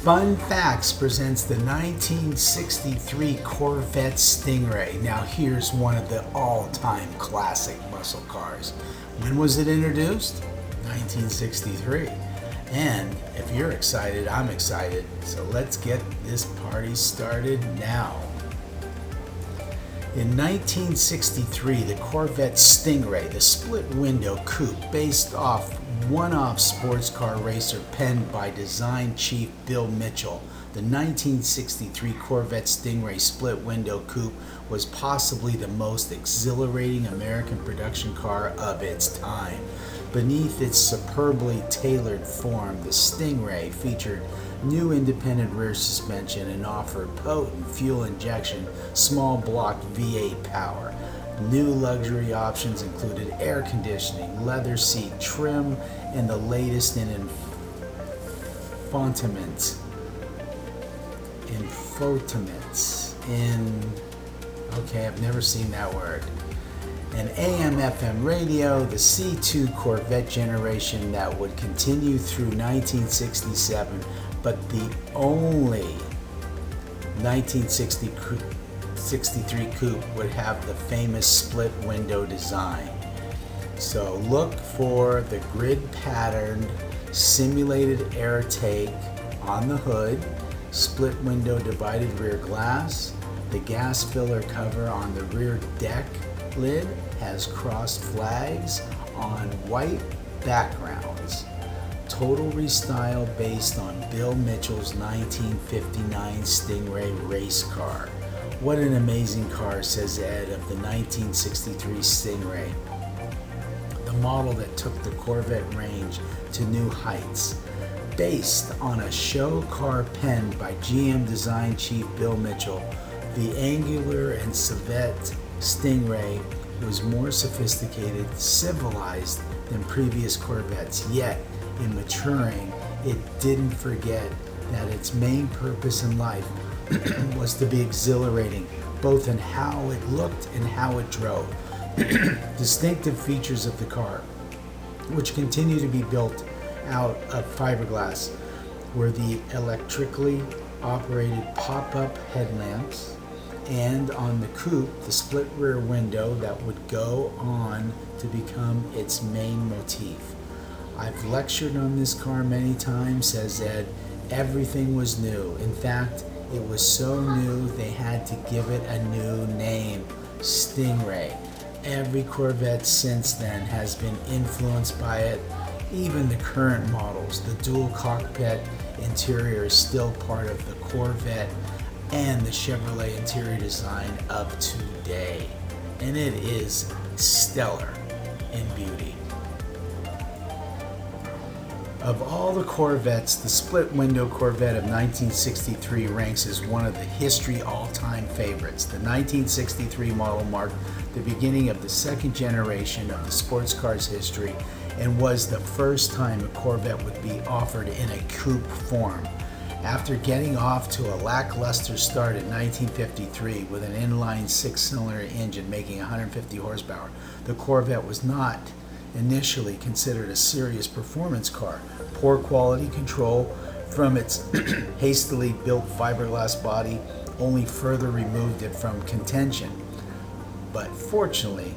Fun Facts presents the 1963 Corvette Stingray. Now here's one of the all-time classic muscle cars. When was it introduced? 1963. And if you're excited, I'm excited. So let's get this party started now. In 1963, the Corvette Stingray, the split-window coupe based off one-off sports car racer penned by design chief Bill Mitchell, the 1963 Corvette Stingray split-window coupe was possibly the most exhilarating American production car of its time. Beneath its superbly tailored form, the Stingray featured new independent rear suspension and offered potent fuel injection small block V8 power. New luxury options included air conditioning, leather seat trim, and the latest in infotainment. Okay, I've never seen that word. An AM/FM radio, the C2 Corvette generation that would continue through 1967, but the only 1963 coupe would have the famous split window design. So look for the grid patterned simulated air take on the hood, split window divided rear glass. The gas filler cover on the rear deck lid has crossed flags on white backgrounds. Total restyle based on Bill Mitchell's 1959 Stingray race car. What an amazing car, says Ed of the 1963 Stingray. The model that took the Corvette range to new heights. Based on a show car penned by GM design chief Bill Mitchell, the angular and civet Stingray was more sophisticated, civilized than previous Corvettes, yet in maturing, it didn't forget that its main purpose in life was to be exhilarating, both in how it looked and how it drove. Distinctive features of the car, which continue to be built out of fiberglass, were the electrically operated pop-up headlamps, and on the coupe, the split rear window that would go on to become its main motif. I've lectured on this car many times, says Ed. Everything was new. In fact, it was so new they had to give it a new name, Stingray. Every Corvette since then has been influenced by it. Even the current models, the dual cockpit interior is still part of the Corvette and the Chevrolet interior design of today. And it is stellar in beauty. Of all the Corvettes, the split-window Corvette of 1963 ranks as one of the history all-time favorites. The 1963 model marked the beginning of the second generation of the sports car's history and was the first time a Corvette would be offered in a coupe form. After getting off to a lackluster start in 1953 with an inline six-cylinder engine making 150 horsepower, the Corvette was not initially considered a serious performance car. Poor quality control from its hastily built fiberglass body only further removed it from contention. But fortunately,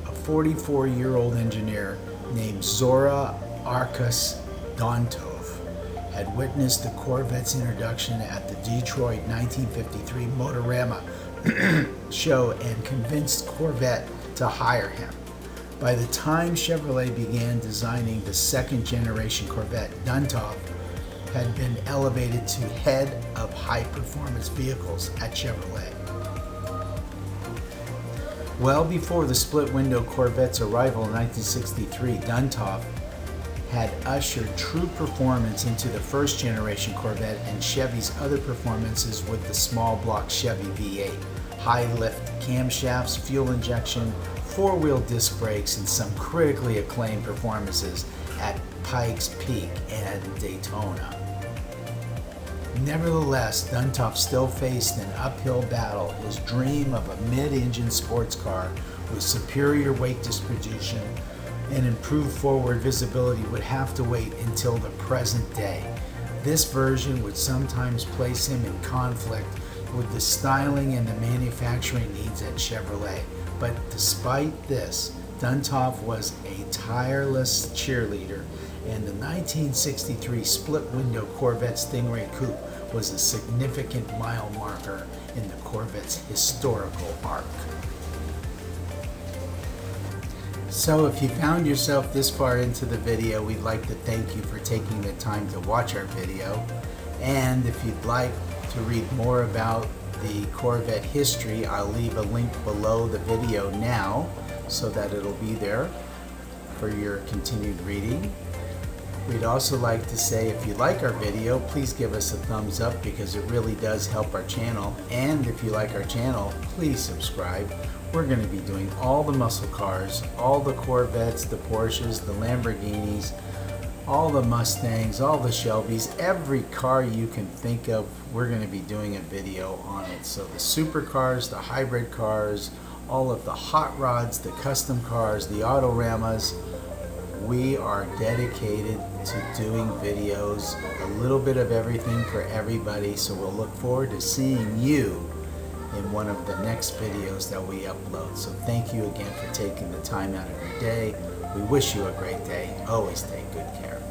a 44-year-old engineer named Zora Arkus Dontov had witnessed the Corvette's introduction at the Detroit 1953 Motorama show and convinced Corvette to hire him. By the time Chevrolet began designing the second generation Corvette, Dontov had been elevated to head of high performance vehicles at Chevrolet. Well before the split window Corvette's arrival in 1963, Dontov had ushered true performance into the first generation Corvette and Chevy's other performances with the small block Chevy V8, high lift camshafts, fuel injection, four-wheel disc brakes, and some critically acclaimed performances at Pikes Peak and Daytona. Nevertheless, Dontov still faced an uphill battle. His dream of a mid-engine sports car with superior weight distribution and improved forward visibility would have to wait until the present day. This version would sometimes place him in conflict with the styling and the manufacturing needs at Chevrolet. But despite this, Duntov was a tireless cheerleader, and the 1963 split-window Corvette Stingray Coupe was a significant mile marker in the Corvette's historical arc. So if you found yourself this far into the video, we'd like to thank you for taking the time to watch our video. And if you'd like to read more about the Corvette history, I'll leave a link below the video now so that it'll be there for your continued reading. We'd also like to say, if you like our video, please give us a thumbs up because it really does help our channel. And if you like our channel, please subscribe. We're going to be doing all the muscle cars, all the Corvettes, the Porsches, the Lamborghinis, all the Mustangs, all the Chevys, every car you can think of, we're going to be doing a video on it. So the supercars, the hybrid cars, all of the hot rods, the custom cars, the autoramas, we are dedicated to doing videos, a little bit of everything for everybody. So we'll look forward to seeing you in one of the next videos that we upload. So thank you again for taking the time out of your day. We wish you a great day. Always take good care.